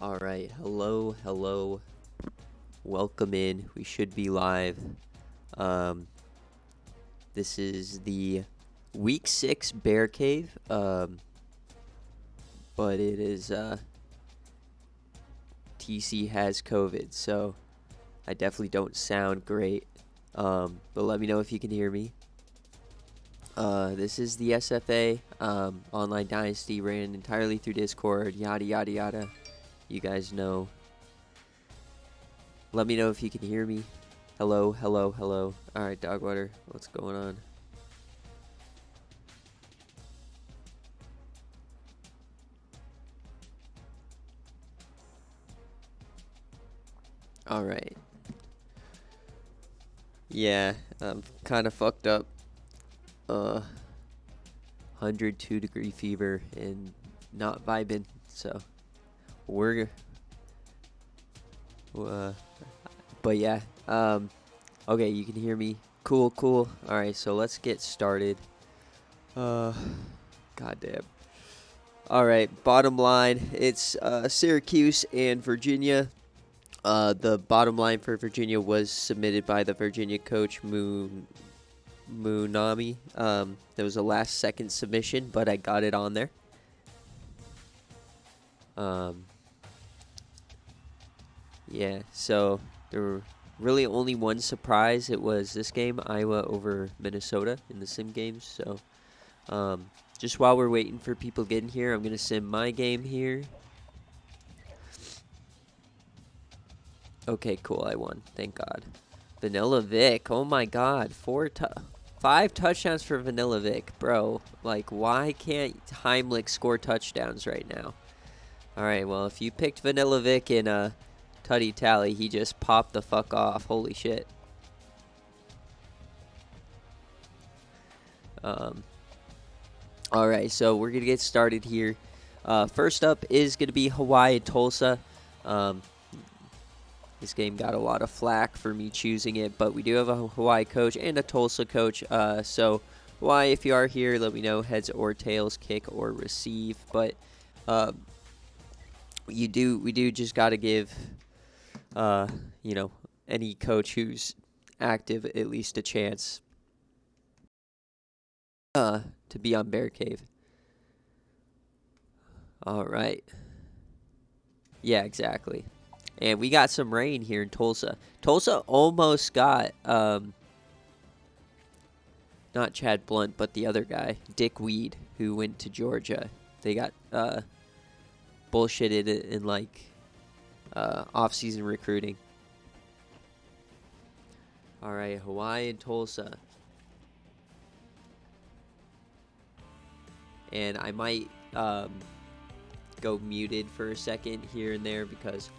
All right, hello. Welcome in. We should be live. Um, this is the week 6 BearCave. But it is TC has COVID, so I definitely don't sound great. But let me know if you can hear me. This is the SFA Online Dynasty, ran entirely through Discord. Yada yada yada. You guys know. Let me know if you can hear me. Hello. Alright, Dogwater, what's going on? Alright. Yeah, I'm kind of fucked up. 102-degree fever and not vibing, so we're but yeah, okay, you can hear me. Cool. Alright, so let's get started. Goddamn. Alright, bottom line, it's Syracuse and Virginia. The bottom line for Virginia was submitted by the Virginia coach Munami. There was a last second submission, but I got it on there. Yeah, so there were really only one surprise. It was this game, Iowa over Minnesota in the sim games. So just while we're waiting for people getting here, I'm going to sim my game here. Okay, cool, I won. Thank God. Vanilla Vic, oh my God. 5 touchdowns for Vanilla Vic. Bro, like, why can't Heimlich score touchdowns right now? Alright, well, if you picked Vanilla Vic in a Tutty Tally, he just popped the fuck off. Holy shit. Alright, so we're going to get started here. First up is going to be Hawaii and Tulsa. This game got a lot of flack for me choosing it, but we do have a Hawaii coach and a Tulsa coach. So Hawaii, if you are here, let me know, heads or tails, kick or receive. But we do just got to give any coach who's active at least a chance to be on BearCave. All right. Yeah, exactly. And we got some rain here in Tulsa. Tulsa almost got not Chad Blunt, but the other guy, Dick Weed, who went to Georgia. They got bullshitted in like off-season recruiting. All right, Hawaii and Tulsa. And I might go muted for a second here and there because,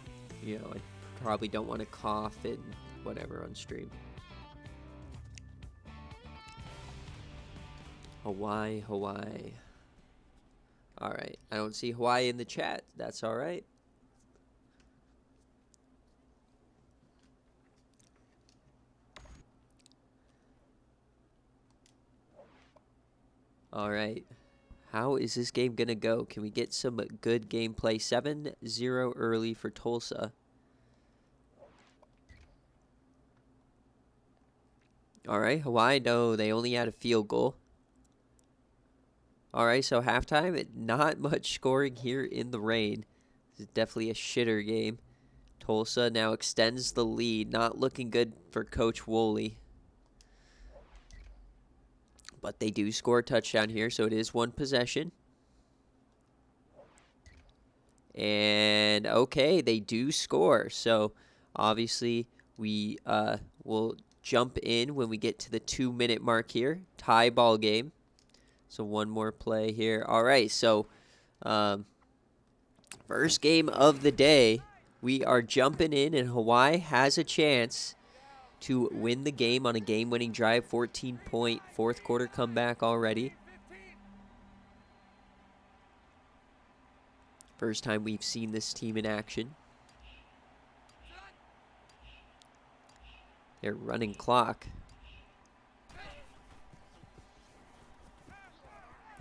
I probably don't want to cough and whatever on stream. Hawaii. All right, I don't see Hawaii in the chat. That's all right. All right. How is this game going to go? Can we get some good gameplay? 7-0 early for Tulsa. All right, Hawaii, no, they only had a field goal. All right, so halftime, not much scoring here in the rain. This is definitely a shitter game. Tulsa now extends the lead. Not looking good for Coach Woolley. But they do score a touchdown here, so it is one possession. And, okay, they do score. So, obviously, we will jump in when we get to the 2-minute mark here. Tie ball game. So, one more play here. All right, so first game of the day. We are jumping in, and Hawaii has a chance to win the game on a game-winning drive. 14-point fourth quarter comeback already. First time we've seen this team in action. They're running clock.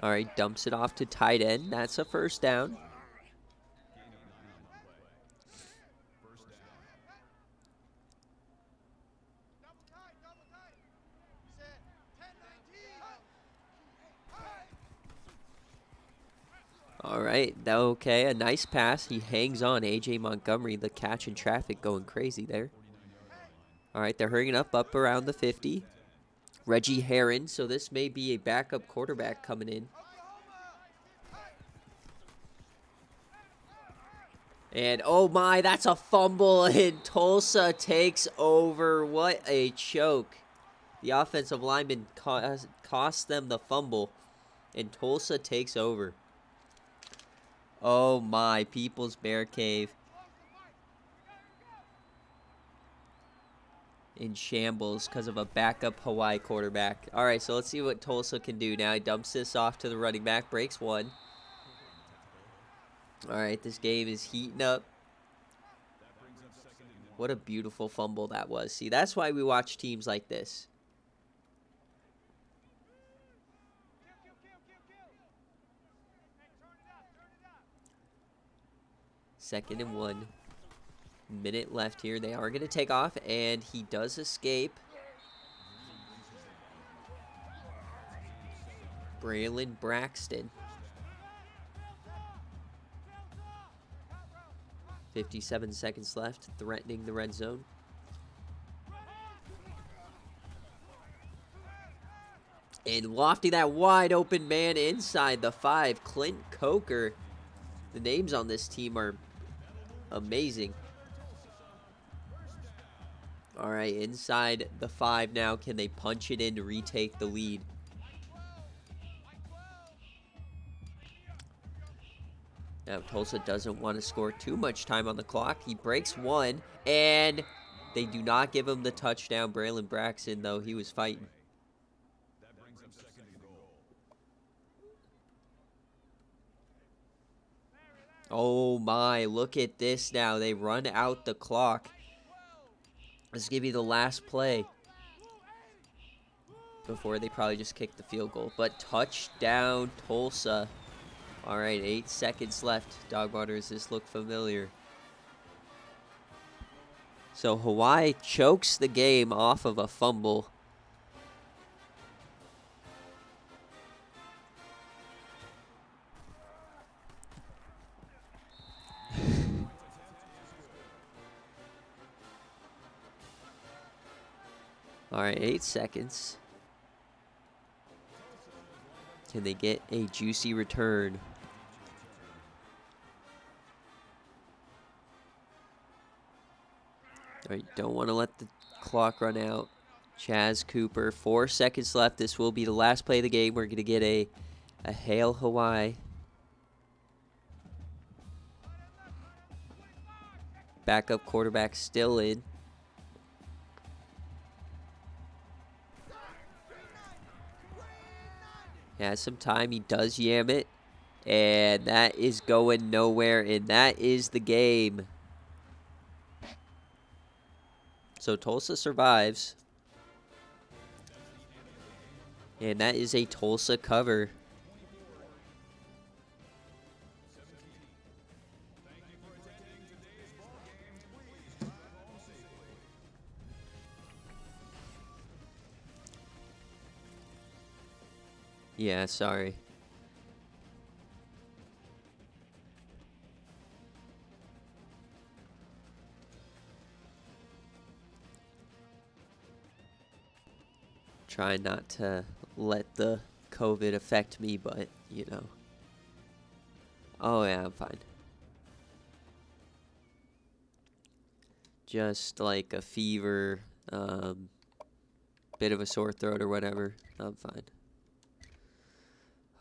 All right, dumps it off to tight end. That's a first down. right. Okay, a nice pass. He hangs on. A.J. Montgomery, the catch in traffic, going crazy there. All right, they're hurrying up around the 50. Reggie Herron, so this may be a backup quarterback coming in. And, oh my, that's a fumble, and Tulsa takes over. What a choke. The offensive lineman cost them the fumble, and Tulsa takes over. Oh my, People's BearCave in shambles because of a backup Hawaii quarterback. All right, so let's see what Tulsa can do now. He dumps this off to the running back, breaks one. All right, this game is heating up. What a beautiful fumble that was. See, that's why we watch teams like this. Second and 1. Minute left here. They are going to take off, and he does escape. Braylon Braxton. 57 seconds left, threatening the red zone. And lofty that wide open man inside the 5. Clint Coker. The names on this team are amazing. All right, inside the 5 now. Can they punch it in to retake the lead? Now, Tulsa doesn't want to score too much time on the clock. He breaks one, and they do not give him the touchdown. Braylon Braxton, though, he was fighting. Oh, my. Look at this now. They run out the clock. This is going to be the last play before they probably just kick the field goal. But touchdown, Tulsa. All right, 8 seconds left. Dogwater, does this look familiar? So Hawaii chokes the game off of a fumble. All right, 8 seconds. Can they get a juicy return? All right, don't want to let the clock run out. Chaz Cooper, 4 seconds left. This will be the last play of the game. We're going to get a Hail Hawaii. Backup quarterback still in. He has some time. He does yam it. And that is going nowhere. And that is the game. So Tulsa survives. And that is a Tulsa cover. Yeah, sorry. Try not to let the COVID affect me, but, you know. Oh, yeah, I'm fine. Just like a fever, bit of a sore throat or whatever. I'm fine.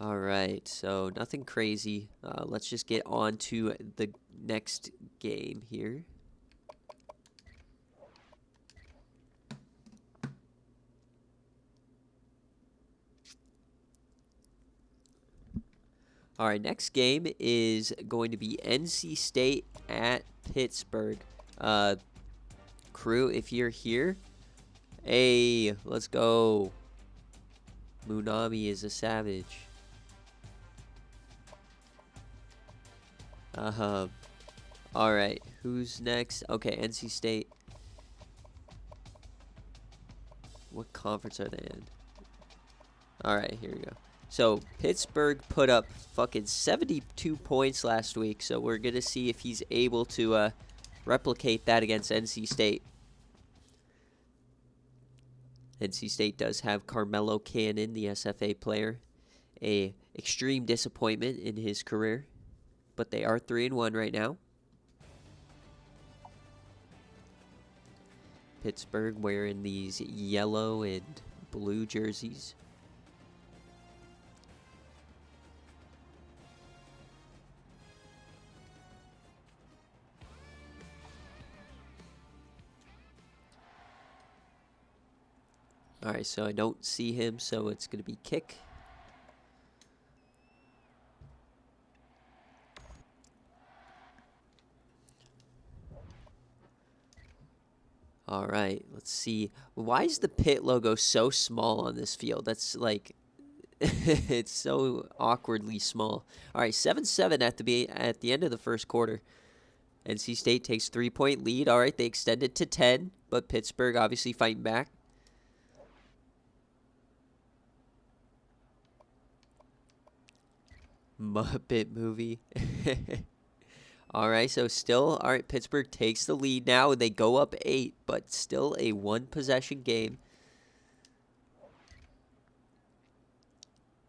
All right, so nothing crazy. Let's just get on to the next game here. All right, next game is going to be NC State at Pittsburgh. Crew, if you're here, hey, let's go. Munami is a savage. All right, who's next? Okay, NC State. What conference are they in? All right, here we go. So Pittsburgh put up fucking 72 points last week. So we're going to see if he's able to replicate that against NC State. NC State does have Carmelo Cannon, the SFA player. A extreme disappointment in his career. But they are 3-1 right now. Pittsburgh wearing these yellow and blue jerseys. All right, so I don't see him, so it's going to be kick. All right, let's see. Why is the Pitt logo so small on this field? That's like, it's so awkwardly small. All right, 7-7 at the end of the first quarter. NC State takes 3-point lead. All right, they extend it to 10, but Pittsburgh obviously fighting back. Muppet movie. All right, so still, all right, Pittsburgh takes the lead now, and they go up 8, but still a one-possession game.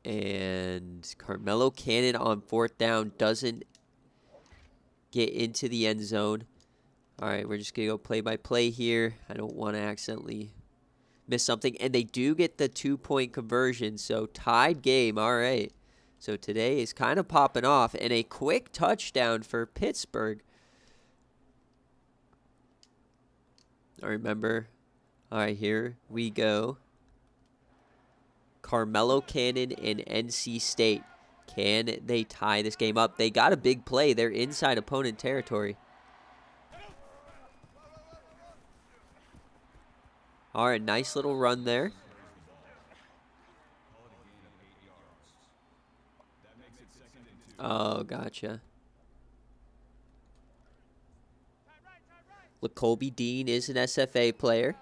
And Carmelo Cannon on 4th down doesn't get into the end zone. All right, we're just going to go play-by-play here. I don't want to accidentally miss something. And they do get the 2-point conversion, so tied game. All right. So today is kind of popping off. And a quick touchdown for Pittsburgh. I remember. All right, here we go. Carmelo Cannon and NC State. Can they tie this game up? They got a big play. They're inside opponent territory. All right, nice little run there. Oh, gotcha. LaColby Dean is an SFA player.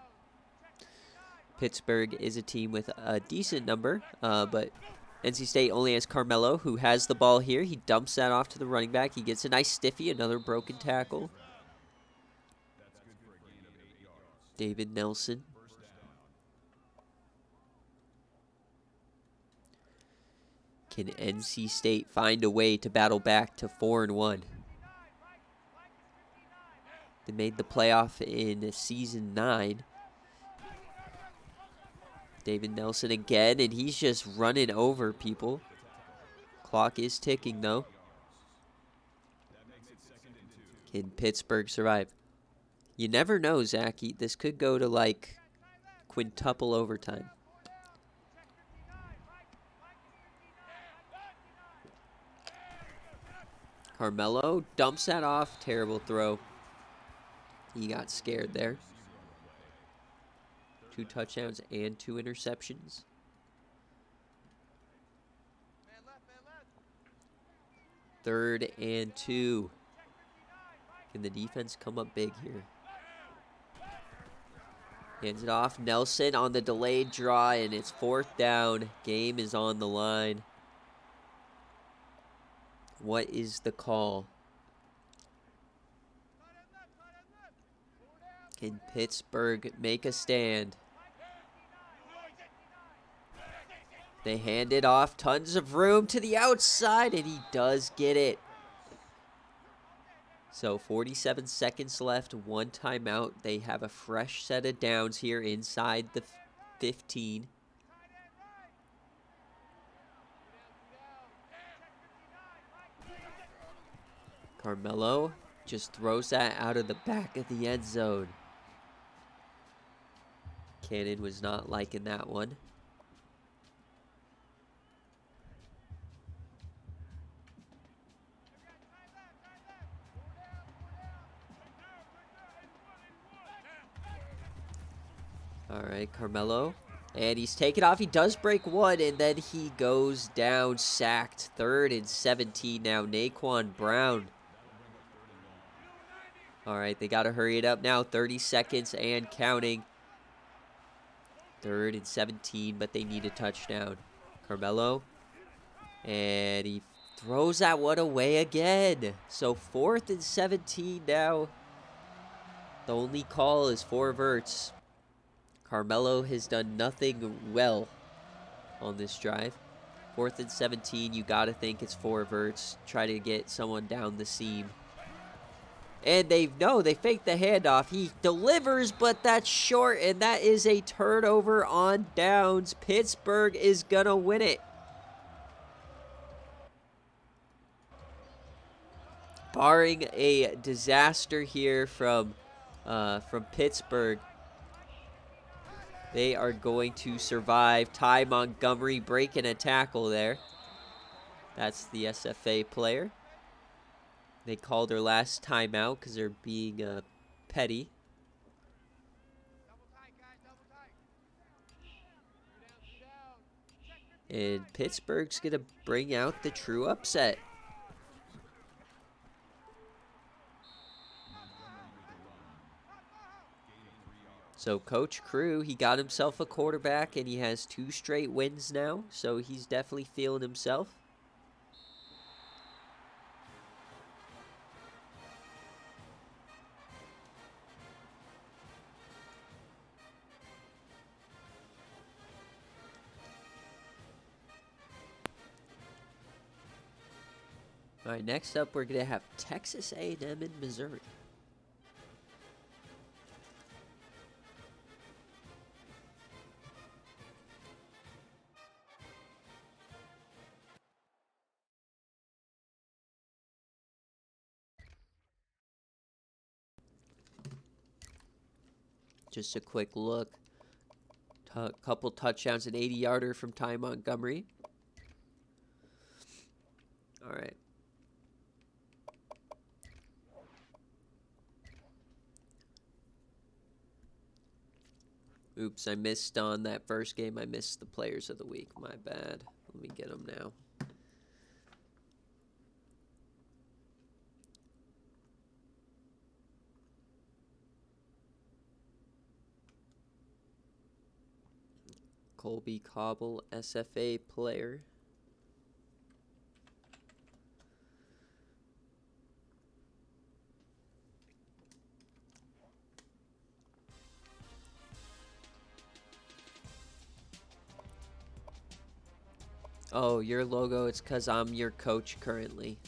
Pittsburgh is a team with a decent number, but NC State only has Carmelo, who has the ball here. He dumps that off to the running back. He gets a nice stiffy, another broken tackle. David Nelson. Can NC State find a way to battle back to 4-1? They made the playoff in season 9. David Nelson again, and he's just running over people. Clock is ticking, though. Can Pittsburgh survive? You never know, Zach. This could go to, like, quintuple overtime. Carmelo dumps that off. Terrible throw. He got scared there. 2 touchdowns and 2 interceptions. Third and 2. Can the defense come up big here? Hands it off. Nelson on the delayed draw, and it's 4th down. Game is on the line. What is the call? Can Pittsburgh make a stand? They hand it off. Tons of room to the outside, and he does get it. So 47 seconds left, 1 timeout. They have a fresh set of downs here inside the 15. Carmelo just throws that out of the back of the end zone. Cannon was not liking that one. All right, Carmelo. And he's taken off. He does break one, and then he goes down, sacked. 3rd and 17 now. Naquan Brown. All right, they got to hurry it up now. 30 seconds and counting. 3rd and 17, but they need a touchdown. Carmelo And he throws that one away again. So 4th and 17 now. The only call is 4 verts. Carmelo has done nothing well on this drive. 4th and 17, you got to think it's 4 verts. Try to get someone down the seam. And they faked the handoff. He delivers, but that's short, and that is a turnover on downs. Pittsburgh is going to win it. Barring a disaster here from Pittsburgh, they are going to survive. Ty Montgomery breaking a tackle there. That's the SFA player. They called their last timeout because they're being petty. And Pittsburgh's going to bring out the true upset. So Coach Crew, he got himself a quarterback, and he has 2 straight wins now. So he's definitely feeling himself. All right, next up, we're going to have Texas A&M in Missouri. Just a quick look. Couple touchdowns, an 80-yarder from Ty Montgomery. All right. Oops, I missed on that first game. I missed the players of the week. My bad. Let me get them now. Colby Cobble, SFA player. Oh, your logo, it's because I'm your coach currently.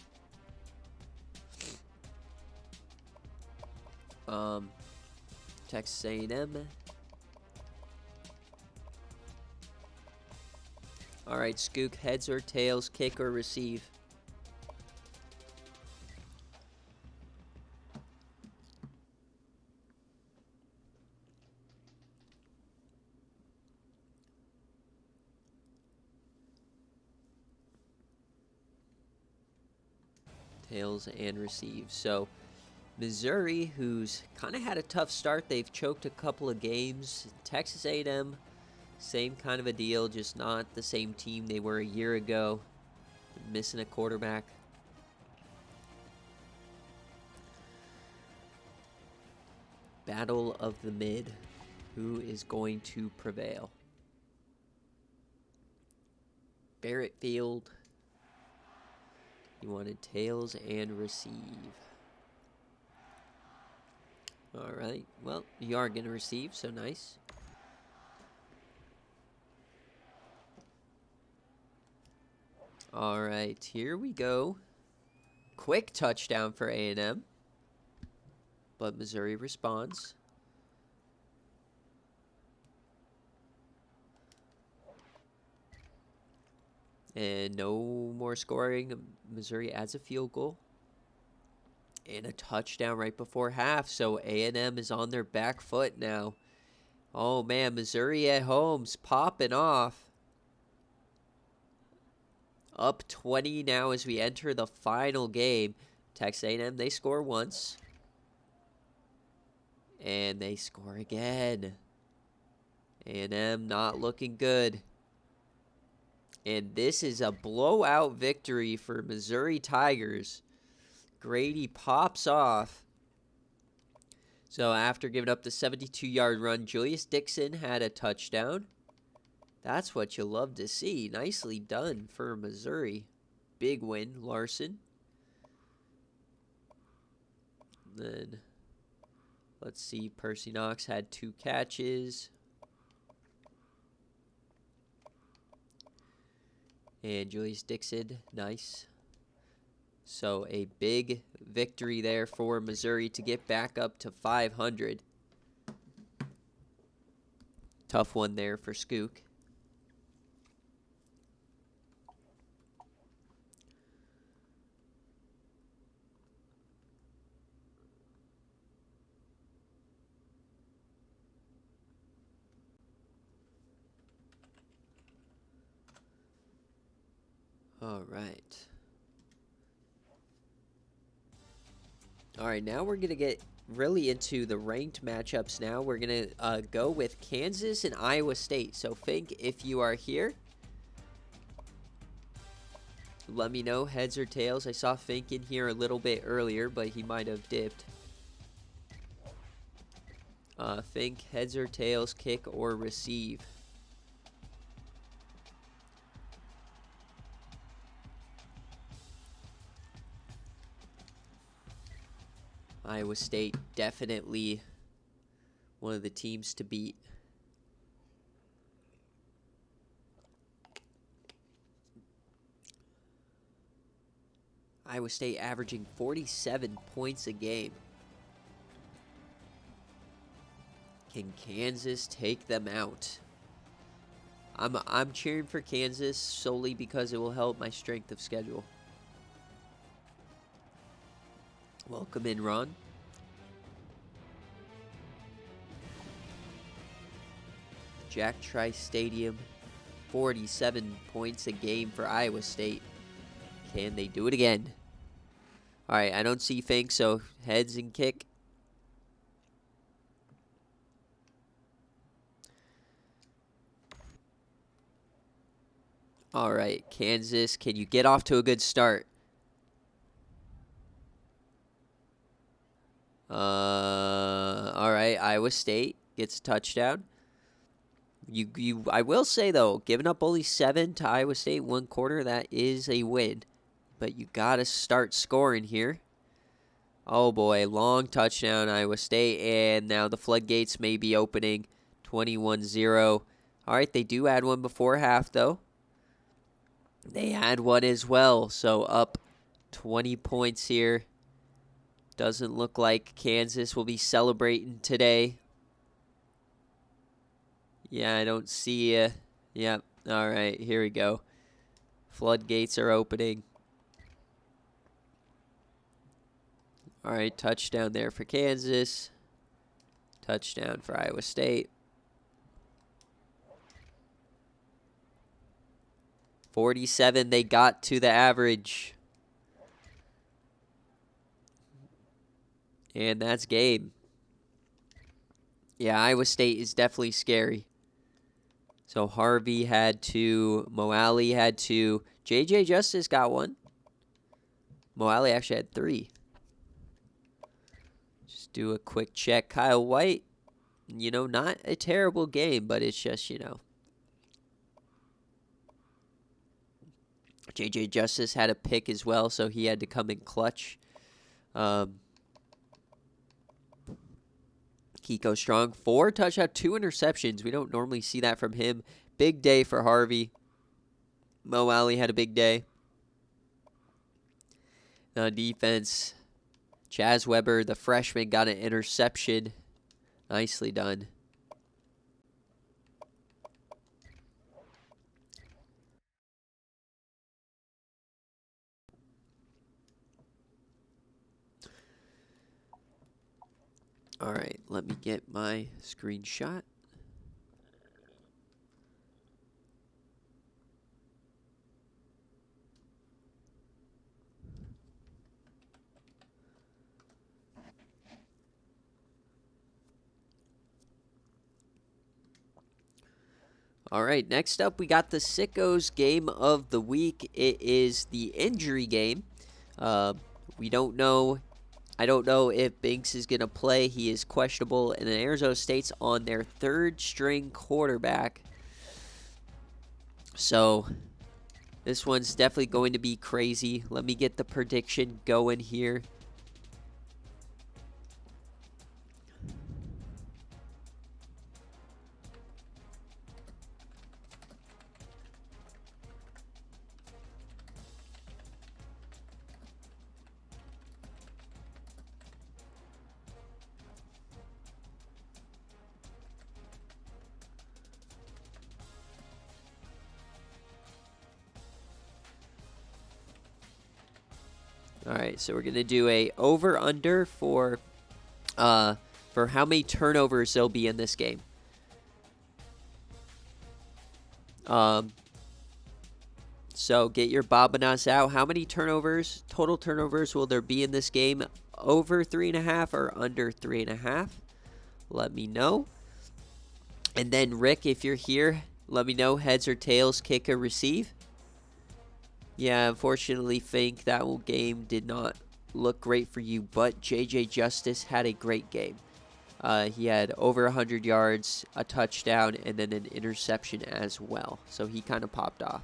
Texas A&M. All right, Skook, heads or tails, kick or receive? Tails and receive. So Missouri, who's kind of had a tough start, they've choked a couple of games. Texas A&M, same kind of a deal, just not the same team they were a year ago. Missing a quarterback. Battle of the mid. Who is going to prevail? Barrett Field. He wanted tails and receive. All right. Well, you are going to receive, so nice. All right, here we go. Quick touchdown for A&M. But Missouri responds. And no more scoring. Missouri adds a field goal. And a touchdown right before half. So A&M is on their back foot now. Oh, man, Missouri at home's popping off. Up 20 now as we enter the final game. Texas A&M, they score once. And they score again. A&M not looking good. And this is a blowout victory for Missouri Tigers. Grady pops off. So after giving up the 72-yard run, Julius Dixon had a touchdown. That's what you love to see. Nicely done for Missouri. Big win, Larson. Then, let's see, Percy Knox had 2 catches. And Julius Dixon, nice. So a big victory there for Missouri to get back up to 500. Tough one there for Skook. All right. All right, now we're going to get really into the ranked matchups now. We're going to go with Kansas and Iowa State. So, Fink, if you are here, let me know, heads or tails. I saw Fink in here a little bit earlier, but he might have dipped. Fink, heads or tails, kick or receive. Iowa State definitely one of the teams to beat. Iowa State averaging 47 points a game. Can Kansas take them out? I'm cheering for Kansas solely because it will help my strength of schedule. Welcome in, Ron. Jack Trice Stadium, 47 points a game for Iowa State. Can they do it again? All right, I don't see Fink, so heads and kick. All right, Kansas, can you get off to a good start? All right, Iowa State gets a touchdown. I will say, though, giving up only 7 to Iowa State 1 quarter, that is a win. But you got to start scoring here. Oh, boy, long touchdown, Iowa State. And now the floodgates may be opening, 21-0. All right, they do add one before half, though. They add one as well, so up 20 points here. Doesn't look like Kansas will be celebrating today. Yeah, I don't see you. Yep. All right, here we go. Floodgates are opening. All right, touchdown there for Kansas. Touchdown for Iowa State. 47, they got to the average. And that's game. Yeah, Iowa State is definitely scary. So Harvey had 2. Moali had 2. JJ Justice got 1. Moali actually had 3. Just do a quick check. Kyle White, not a terrible game, but it's just, JJ Justice had a pick as well, so he had to come in clutch. Kiko Strong, 4 touchdowns, 2 interceptions. We don't normally see that from him. Big day for Harvey. Mo Alley had a big day. On defense, Chaz Weber, the freshman, got an interception. Nicely done. All right, let me get my screenshot. All right, next up, we got the Sickos game of the week. It is the injury game. We don't know. I don't know if Binks is going to play. He is questionable, and then Arizona State's on their 3rd-string quarterback. So this one's definitely going to be crazy. Let me get the prediction going here. All right, so we're gonna do a over/under for how many turnovers there'll be in this game. So get your Babanas out. How many total turnovers will there be in this game? Over 3.5 or under 3.5? Let me know. And then Rick, if you're here, let me know heads or tails, kick or receive. Yeah, unfortunately, Fink, that game did not look great for you, but JJ Justice had a great game. He had over 100 yards, a touchdown, and then an interception as well. So he kind of popped off.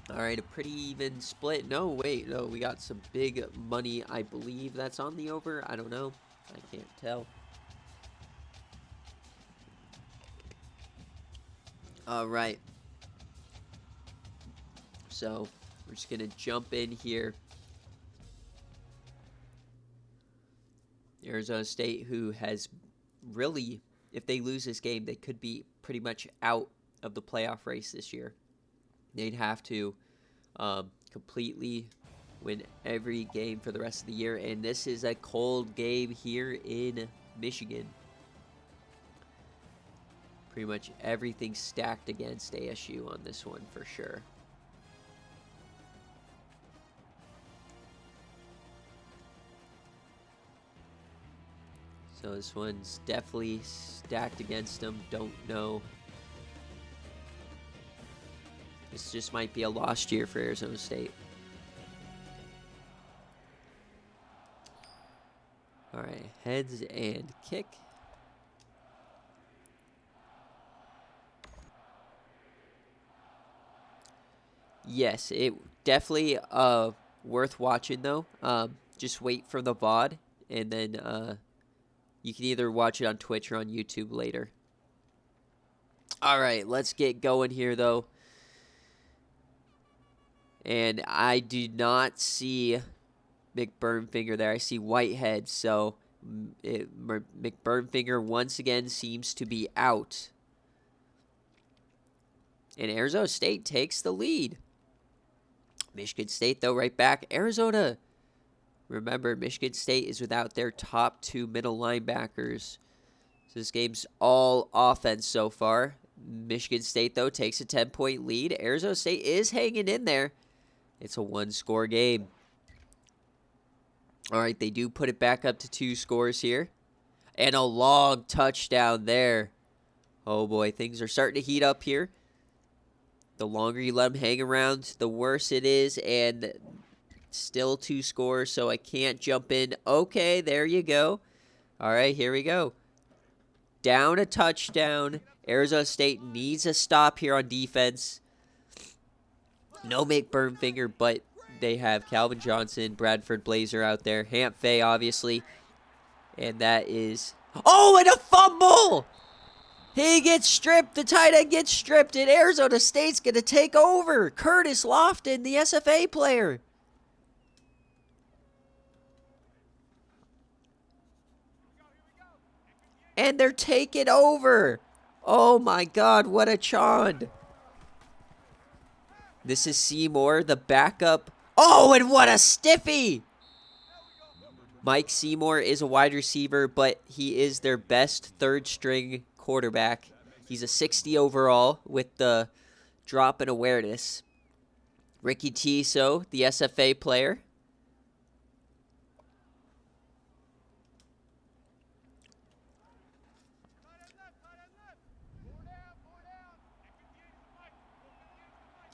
All right, a pretty even split. No, wait, no, we got some big money. I believe that's on the over. I don't know. I can't tell. All right. So we're just going to jump in here. Arizona State, who has really, if they lose this game, they could be pretty much out of the playoff race this year. They'd have to completely win every game for the rest of the year. And this is a cold game here in Michigan. Pretty much everything stacked against ASU on this one for sure. So this one's definitely stacked against them. Don't know. This just might be a lost year for Arizona State. All right, heads and kick. Yes, it definitely worth watching though. Just wait for the VOD, and then you can either watch it on Twitch or on YouTube later. All right, let's get going here though. And I do not see McBurnfinger there. I see Whitehead, so McBurnfinger once again seems to be out. And Arizona State takes the lead. Michigan State, though, right back. Arizona, remember, Michigan State is without their top two middle linebackers. So this game's all offense so far. Michigan State, though, takes a 10-point lead. Arizona State is hanging in there. It's a one-score game. All right, they do put it back up to 2 scores here. And a long touchdown there. Oh, boy, things are starting to heat up here. The longer you let them hang around, the worse it is. And still 2 scores, so I can't jump in. Okay, there you go. All right, here we go. Down a touchdown. Arizona State needs a stop here on defense. No McBurnfinger, but they have Calvin Johnson, Bradford Blazer out there. Hamp Fay, obviously. And that is... Oh, and a fumble! He gets stripped. The tight end gets stripped, and Arizona State's going to take over. Curtis Lofton, the SFA player. And they're taking over. Oh, my God, what a chond. This is Seymour, the backup. Oh, and what a stiffy! Mike Seymour is a wide receiver, but he is their best third-string quarterback. He's a 60 overall with the drop in awareness. Ricky Tiso, the SFA player.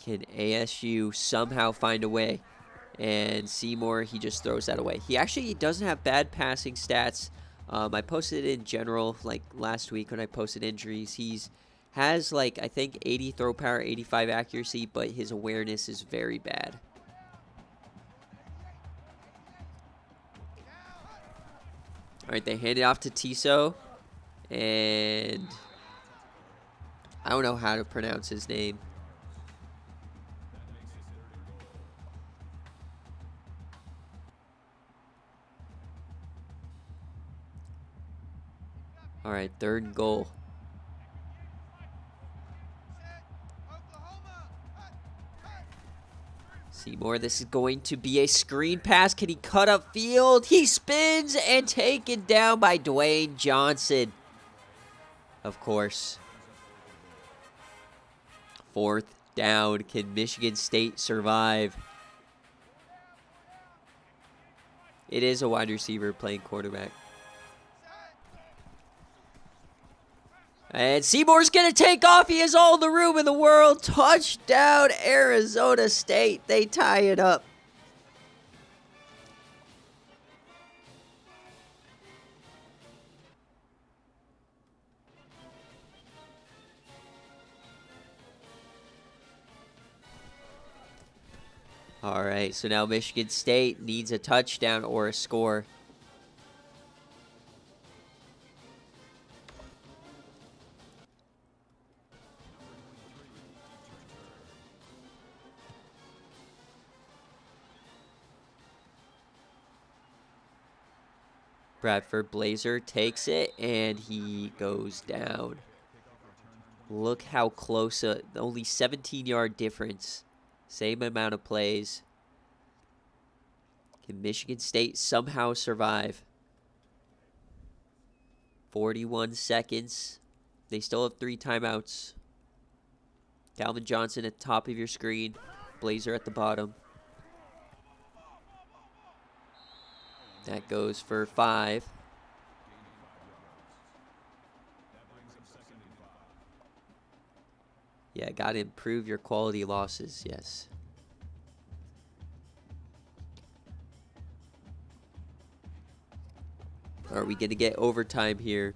Can ASU somehow find a way? And Seymour, he just throws that away. He actually doesn't have bad passing stats. I posted it in general, like last week when I posted injuries. He's has like, I think 80 throw power, 85 accuracy, but his awareness is very bad. All right, they hand it off to Tiso, and I don't know how to pronounce his name. All right, 3rd and goal. Seymour, this is going to be a screen pass. Can he cut up field? He spins and taken down by Dwayne Johnson. Of course. 4th down. Can Michigan State survive? It is a wide receiver playing quarterback. And Seymour's going to take off. He has all the room in the world. Touchdown, Arizona State. They tie it up. All right, so now Michigan State needs a touchdown or a score. Bradford Blazer takes it, and he goes down. Look how close, only 17-yard difference. Same amount of plays. Can Michigan State somehow survive? 41 seconds. They still have 3 timeouts. Calvin Johnson at the top of your screen. Blazer at the bottom. That goes for 5. Yeah, got to improve your quality losses, yes. Are we going to get overtime here?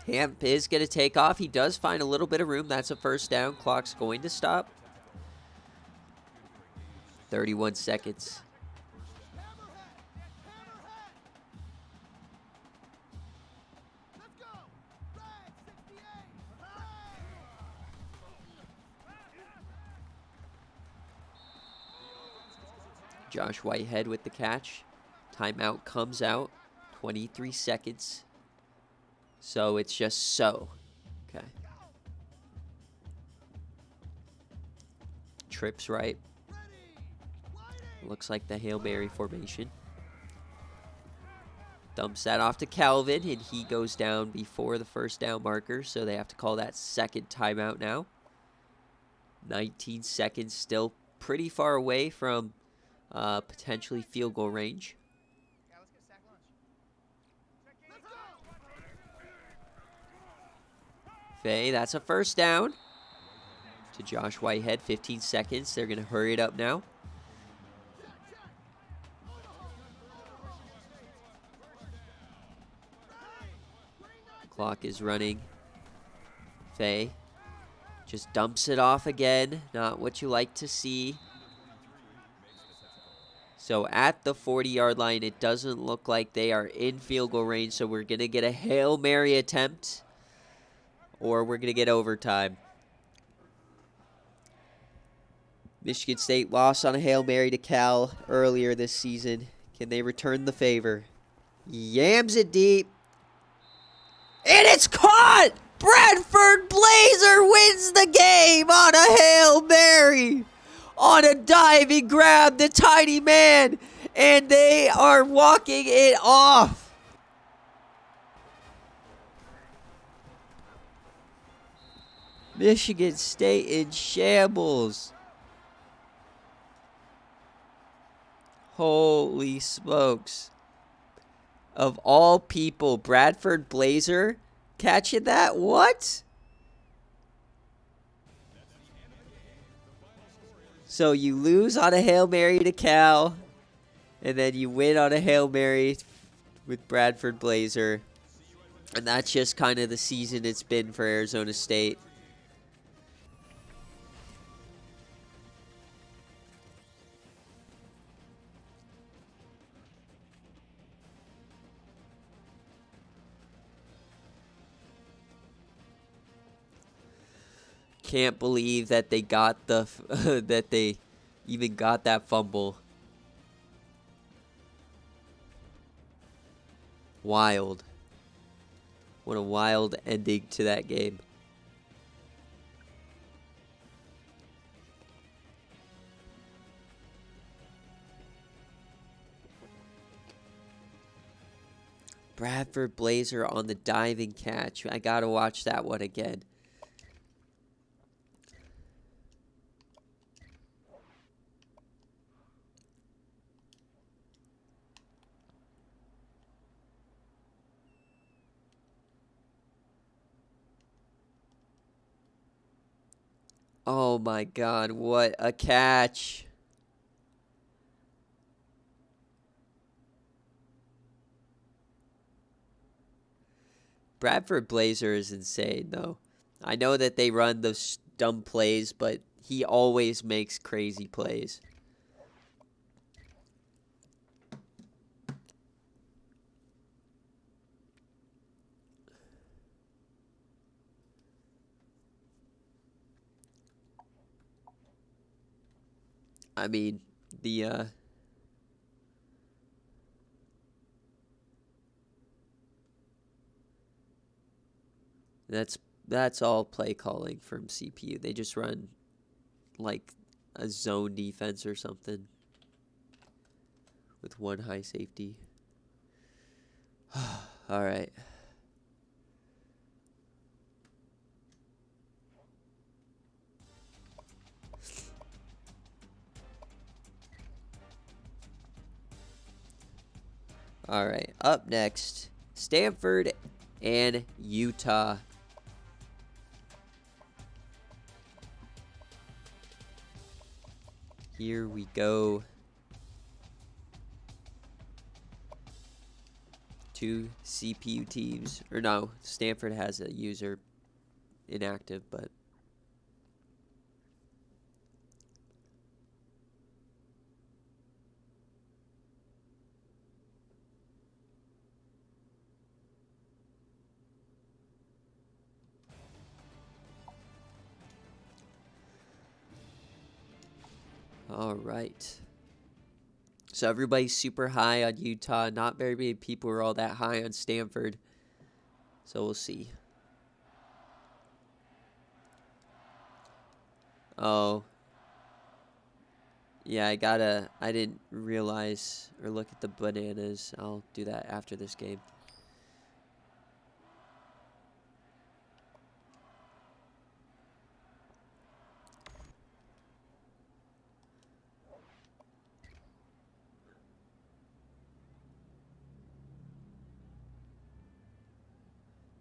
Hamp is going to take off. He does find a little bit of room. That's a 1st down. Clock's going to stop. 31 seconds. Josh Whitehead with the catch. Timeout comes out. 23 seconds. So it's just so. Okay. Trips right. Looks like the Hail Mary formation. Dumps that off to Calvin, and he goes down before the 1st down marker, so they have to call that 2nd timeout now. 19 seconds, still pretty far away from potentially field goal range. Faye, that's a 1st down to Josh Whitehead. 15 seconds. They're going to hurry it up now. Clock is running. Faye just dumps it off again. Not what you like to see. So at the 40-yard line, it doesn't look like they are in field goal range. So we're going to get a Hail Mary attempt, or we're going to get overtime. Michigan State lost on a Hail Mary to Cal earlier this season. Can they return the favor? Yams it deep. And it's caught! Bradford Blazer wins the game on a Hail Mary. On a diving grab, the tiny man. And they are walking it off. Michigan State in shambles. Holy smokes. Of all people, Bradford Blazer catching that? What? So you lose on a Hail Mary to Cal, and then you win on a Hail Mary with Bradford Blazer. And that's just kind of the season it's been for Arizona State. Can't believe that they got the that they even got that fumble. Wild. What a wild ending to that game. Bradford Blazer on the diving catch. I gotta watch that one again. Oh my God, what a catch. Bradford Blazer is insane, though. I know that they run those dumb plays, but he always makes crazy plays. I mean, that's all play calling from CPU. They just run like a zone defense or something with one high safety. All right. All right. Up next, Stanford and Utah. Here we go. Two CPU teams. Or no, Stanford has a user inactive, but all right. So everybody's super high on Utah. Not very many people are all that high on Stanford. So we'll see. Oh. Yeah, I didn't realize or look at the bananas. I'll do that after this game.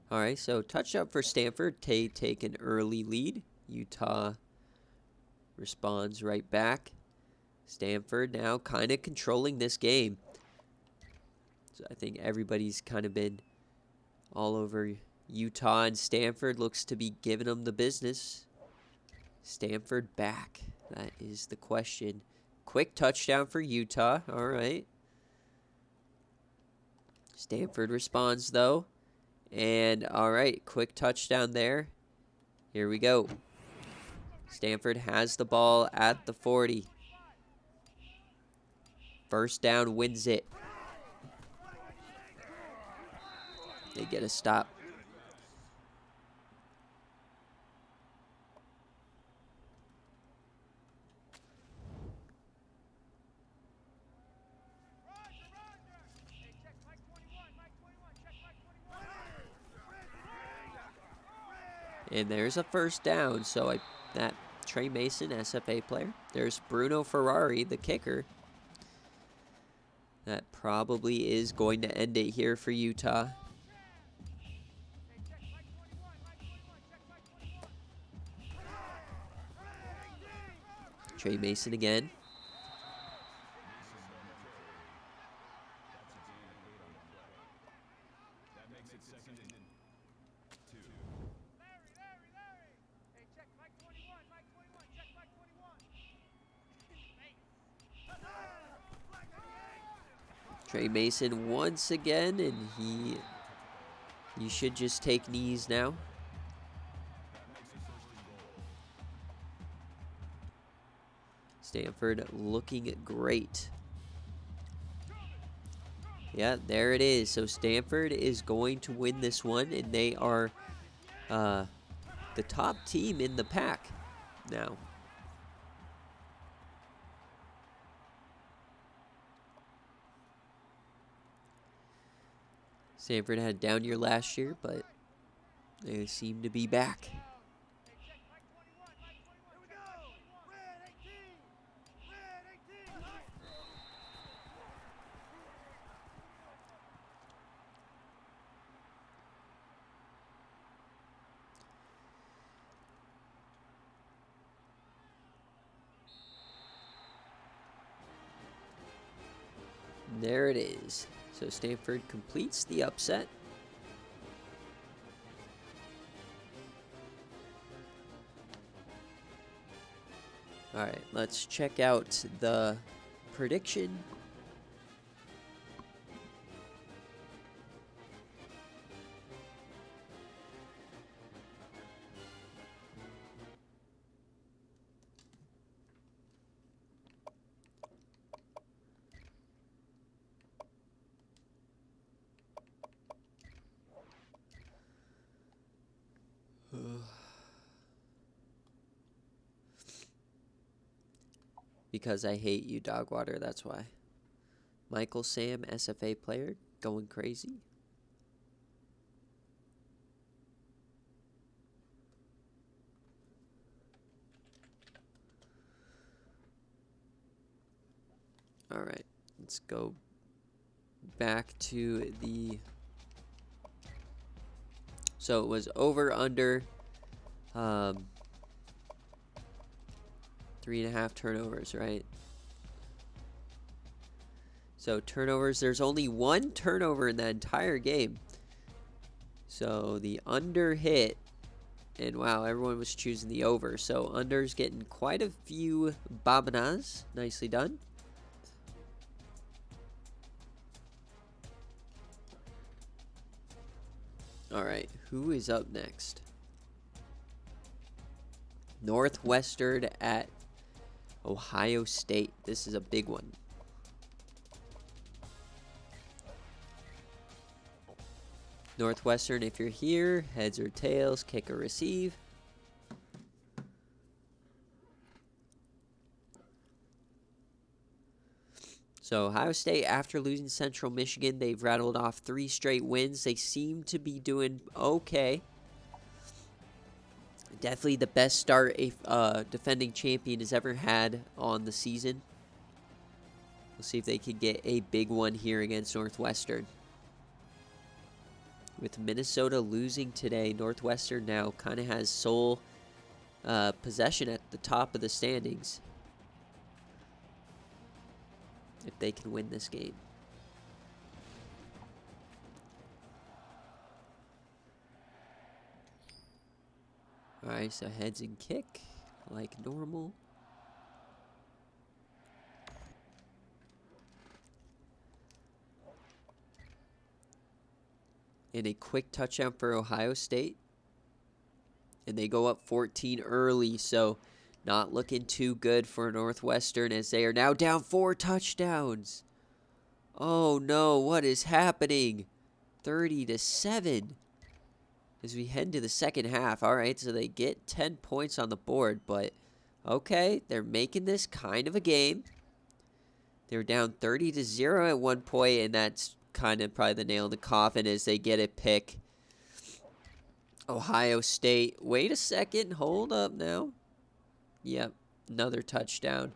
All right, so touchdown for Stanford. Take an early lead. Utah responds right back. Stanford now kind of controlling this game. So I think everybody's kind of been all over Utah, and Stanford looks to be giving them the business. Stanford back. That is the question. Quick touchdown for Utah. All right. Stanford responds, though. And, all right, quick touchdown there. Here we go. Stanford has the ball at the 40. First down wins it. They get a stop. And there's a first down. So that Trey Mason, SFA player. There's Bruno Ferrari, the kicker. That probably is going to end it here for Utah. Trey Mason again. Trey Mason once again, and you should just take knees now. Stanford looking great. Yeah, there it is. So Stanford is going to win this one, and they are the top team in the pack now. Stanford had a down year last year, but they seem to be back. There it is. So Stanford completes the upset. All right, let's check out the prediction. Because I hate you, Dogwater, that's why. Michael Sam, SFA player, going crazy. All right, let's go back to the... So it was over under 3.5 turnovers, right? So turnovers, there's only one turnover in that entire game. So the under hit, and wow, everyone was choosing the over. So under's getting quite a few babanas. Nicely done. All right, who is up next? Northwestern at Ohio State. This is a big one. Northwestern, if you're here, heads or tails, kick or receive. So Ohio State, after losing Central Michigan, they've rattled off 3 straight wins. They seem to be doing okay. Definitely the best start a defending champion has ever had on the season. We'll see if they can get a big one here against Northwestern. With Minnesota losing today, Northwestern now kind of has sole possession at the top of the standings. If they can win this game. Alright, so heads and kick like normal. And a quick touchdown for Ohio State. And they go up 14 early, so not looking too good for Northwestern as they are now down 4 touchdowns. Oh no, what is happening? 30-7 as we head into the second half. All right, so they get 10 points on the board, but okay, they're making this kind of a game. They were down 30-0 at one point, and that's kind of probably the nail in the coffin as they get a pick. Ohio State, wait a second, hold up now. Yep, another touchdown,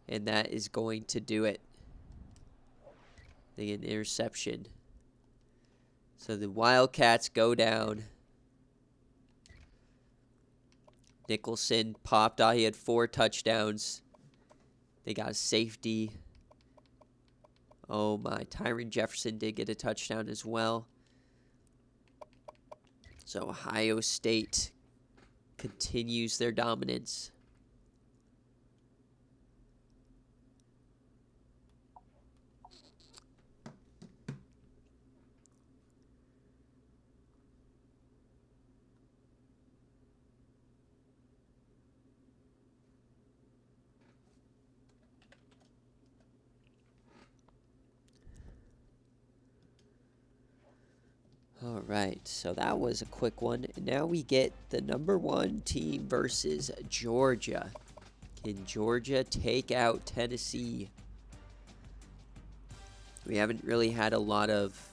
and that is going to do it. They get an interception. So the Wildcats go down. Nicholson popped out. He had 4 touchdowns. They got a safety. Oh my, Tyron Jefferson did get a touchdown as well. So Ohio State continues their dominance. All right, so that was a quick one. Now we get the #1 team versus Georgia. Can Georgia take out Tennessee? We haven't really had a lot of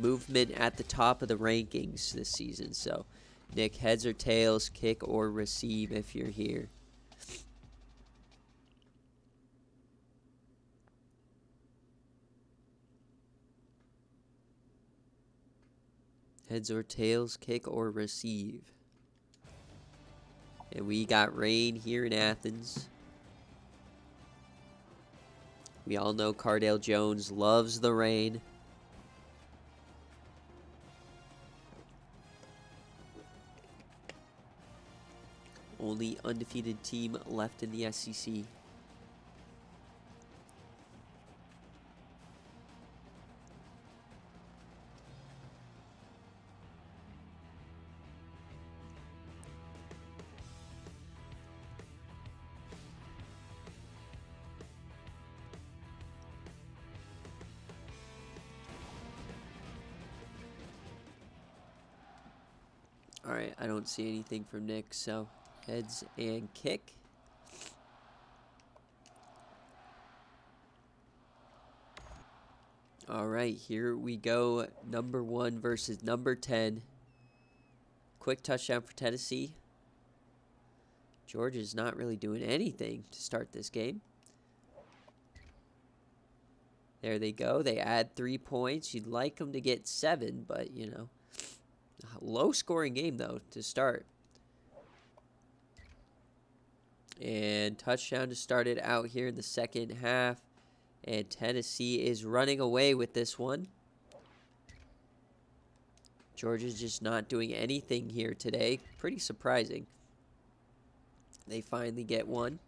movement at the top of the rankings this season. So, Nick, heads or tails, kick or receive if you're here. Heads or tails, kick or receive. And we got rain here in Athens. We all know Cardale Jones loves the rain. Only undefeated team left in the SEC. All right, I don't see anything from Nick, so heads and kick. All right, here we go. #1 versus #10. Quick touchdown for Tennessee. Georgia's not really doing anything to start this game. There they go. They add 3 points. You'd like them to get 7, but, you know, low-scoring game, though, to start. And touchdown to start it out here in the second half. And Tennessee is running away with this one. Georgia's just not doing anything here today. Pretty surprising. They finally get one.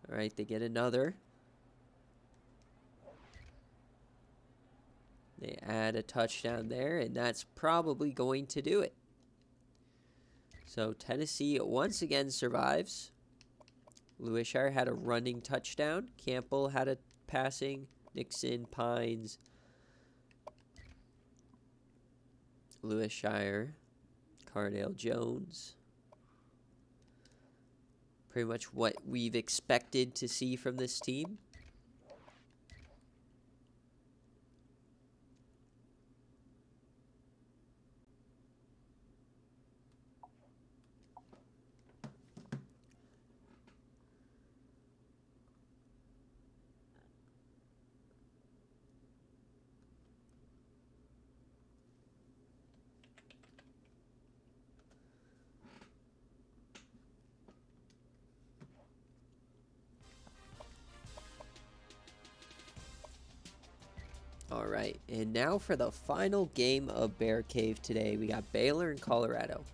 All right, they get another. They add a touchdown there, and that's probably going to do it. So Tennessee once again survives. Lewishire had a running touchdown. Campbell had a passing. Nixon, Pines, Lewishire, Cardale Jones. Pretty much what we've expected to see from this team. All right, and now for the final game of BearCave today. We got Baylor and Colorado.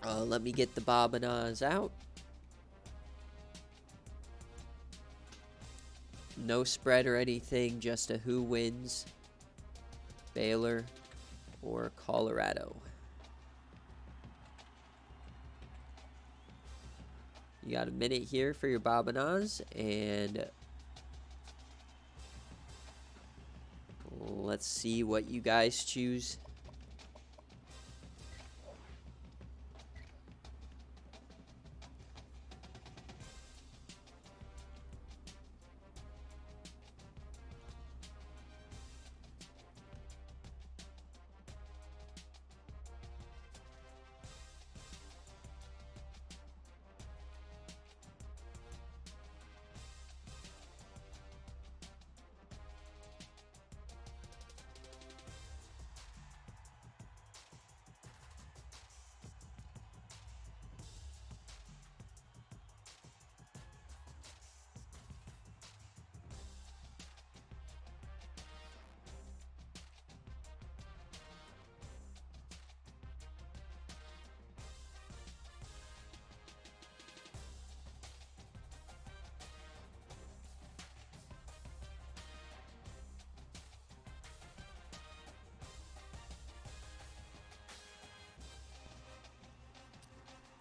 Let me get the Bobinas out. No spread or anything, just a who wins, Baylor or Colorado. You got a minute here for your Bobinas, and let's see what you guys choose.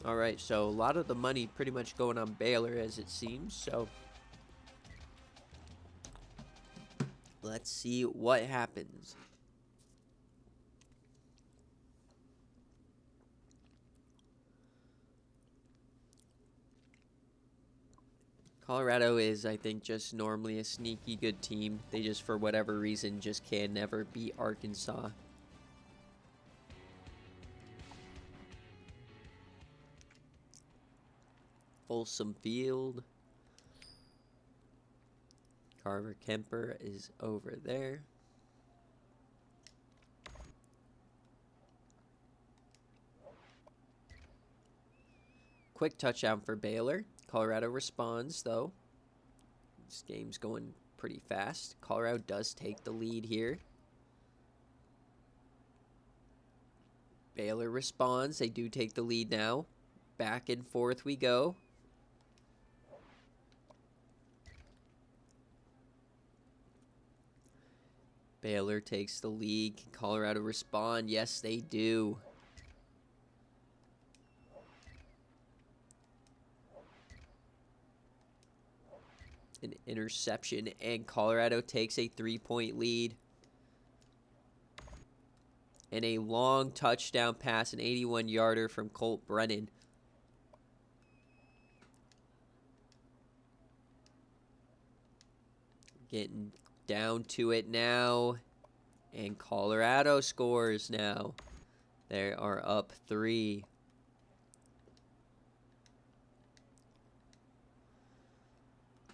All right, so a lot of the money pretty much going on Baylor as it seems. So let's see what happens. Colorado is, I think, just normally a sneaky good team. They just, for whatever reason, just can never beat Arkansas. Folsom Field. Carver Kemper is over there. Quick touchdown for Baylor. Colorado responds, though. This game's going pretty fast. Colorado does take the lead here. Baylor responds. They do take the lead now. Back and forth we go. Baylor takes the lead. Can Colorado respond? Yes, they do. An interception, and Colorado takes a 3-point lead. And a long touchdown pass, an 81-yarder from Colt Brennan. Getting down to it now. And Colorado scores now. They are up 3.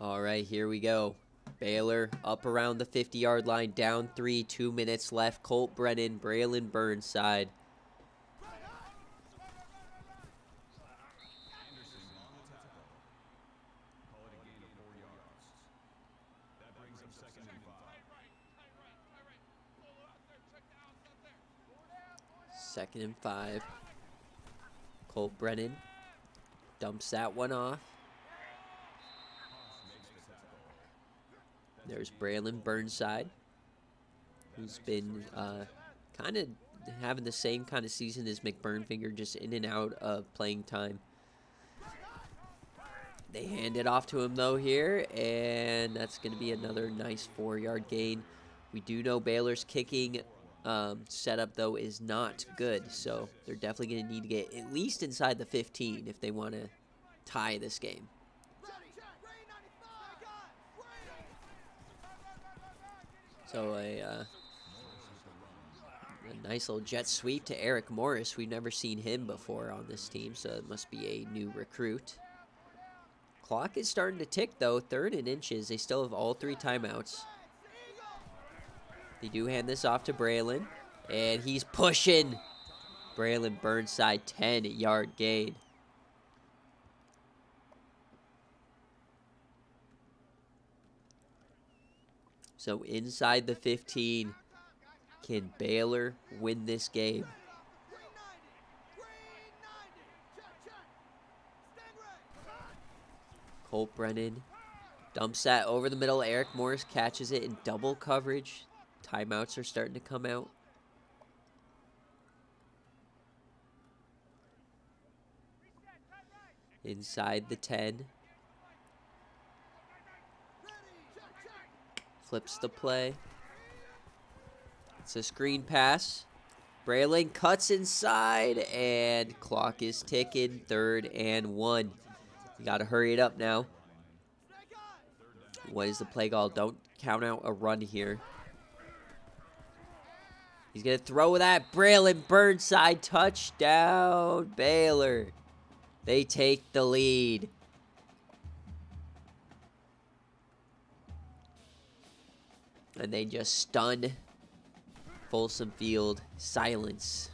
All right, here we go. Baylor up around the 50-yard line, down 3, 2 minutes left. Colt Brennan, Braylon Burnside. Second and 5. Colt Brennan dumps that one off. There's Braylon Burnside, who's been kind of having the same kind of season as McBurnfinger, just in and out of playing time. They hand it off to him, though, here, and that's going to be another nice 4-yard gain. We do know Baylor's kicking setup, though, is not good, so they're definitely going to need to get at least inside the 15 if they want to tie this game. So a nice little jet sweep to Eric Morris. We've never seen him before on this team, so it must be a new recruit. Clock is starting to tick, though. 3rd and inches. They still have all 3 timeouts. They do hand this off to Braylon, and he's pushing. Braylon Burnside, 10-yard gain. So inside the 15, can Baylor win this game? Colt Brennan dumps that over the middle. Eric Morris catches it in double coverage. Timeouts are starting to come out. Inside the 10. Flips the play. It's a screen pass. Braylon cuts inside, and clock is ticking. 3rd and 1. You got to hurry it up now. What is the play call? Don't count out a run here. He's going to throw that. Braylon Burnside, touchdown, Baylor. They take the lead. And they just stun Folsom Field. Silence.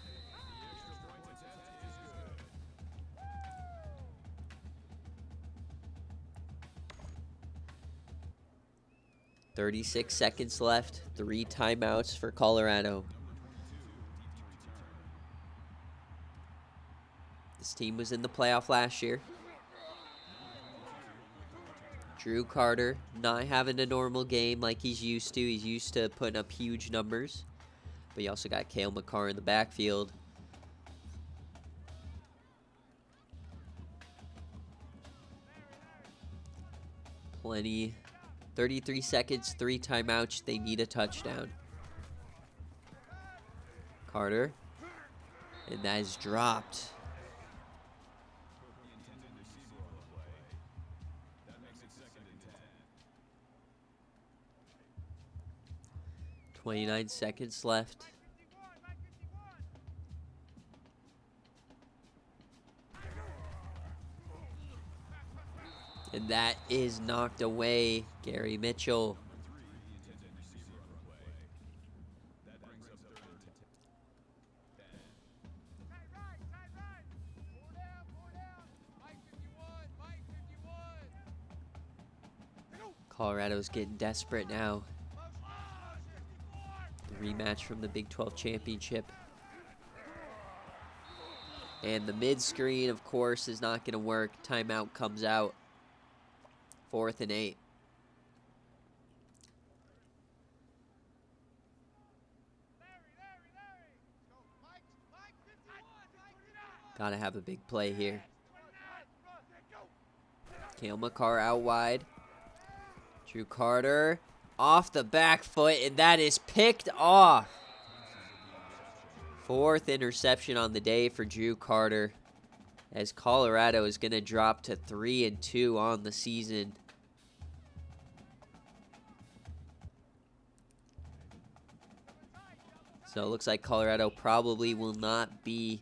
"36 seconds left. 3 timeouts for Colorado." This team was in the playoff last year. Drew Carter not having a normal game like he's used to. He's used to putting up huge numbers. But you also got Cale McCarr in the backfield. 33 seconds, 3 timeouts. They need a touchdown. Carter. And that is dropped. .29 seconds left. And that is knocked away. Gary Mitchell. Colorado's getting desperate now. The rematch from the Big 12 championship. And the mid screen, of course, is not going to work. Timeout comes out. 4th and 8. Gotta have a big play here. Cale McCarr out wide. Drew Carter off the back foot, and that is picked off. 4th interception on the day for Drew Carter, as Colorado is going to drop to 3-2 on the season. So it looks like Colorado probably will not be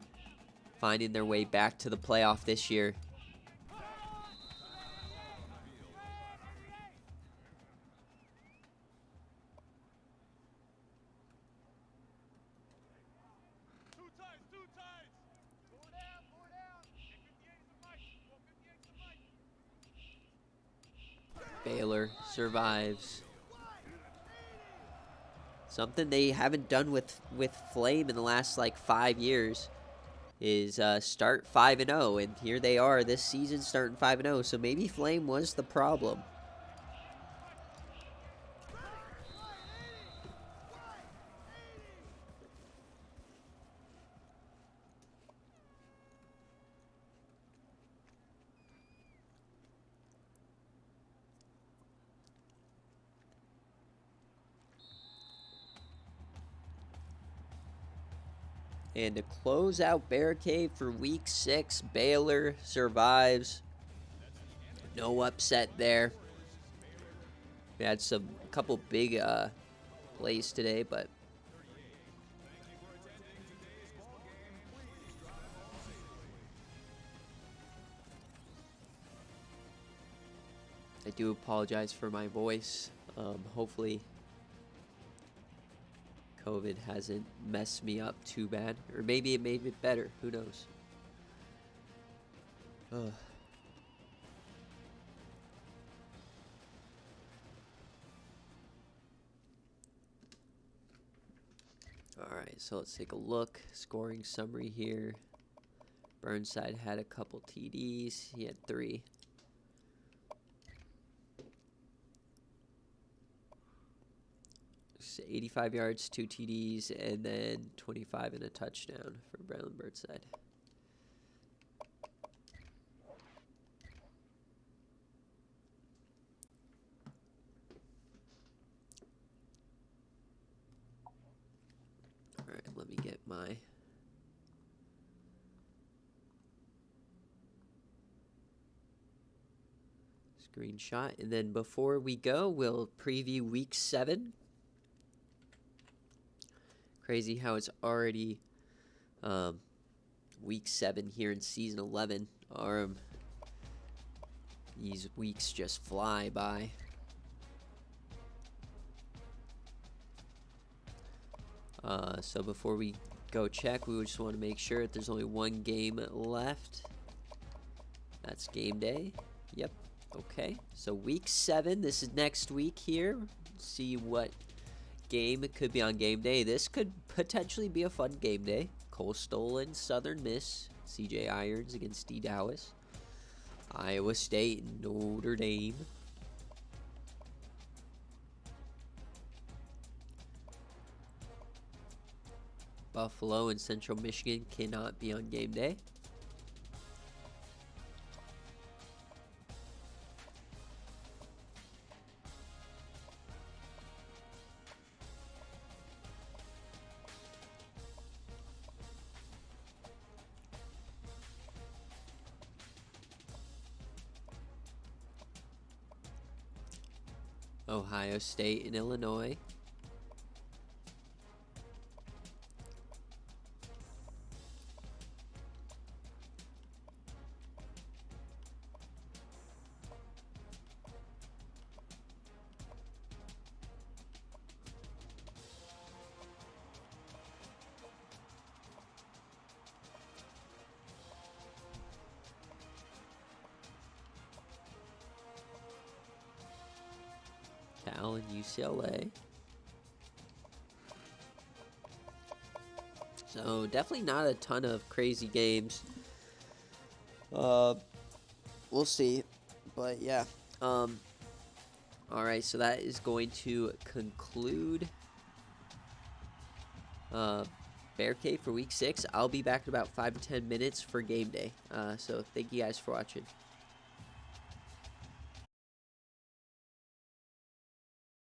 finding their way back to the playoff this year. Baylor survives. Something they haven't done with Flame in the last like 5 years is start 5-0, and here they are this season starting 5-0. So maybe Flame was the problem. And to close out BearCave for week 6, Baylor survives. No upset there. We had a couple big plays today, but I do apologize for my voice. Hopefully COVID hasn't messed me up too bad. Or maybe it made it better. Who knows? Ugh. Alright, so let's take a look. Scoring summary here. Burnside had a couple TDs. He had 3. 85 yards, 2 TDs, and then 25 and a touchdown for Braylon Burnside. All right, let me get my screenshot, and then before we go, we'll preview week 7. Crazy how it's already week 7 here in season 11. These weeks just fly by. So before we go check, we just want to make sure that there's only one game left. That's game day. Yep. Okay. So week 7. This is next week here. See what game it could be on game day. This could potentially be a fun game day. Coastal and Southern Miss. CJ Irons against D. Dowis. Iowa State and Notre Dame. Buffalo and Central Michigan cannot be on game day. Ohio State and Illinois. Cal and UCLA. So definitely not a ton of crazy games. We'll see, but yeah. All right, so that is going to conclude BearCave for week 6. I'll be back in about 5 to 10 minutes for game day. So thank you guys for watching.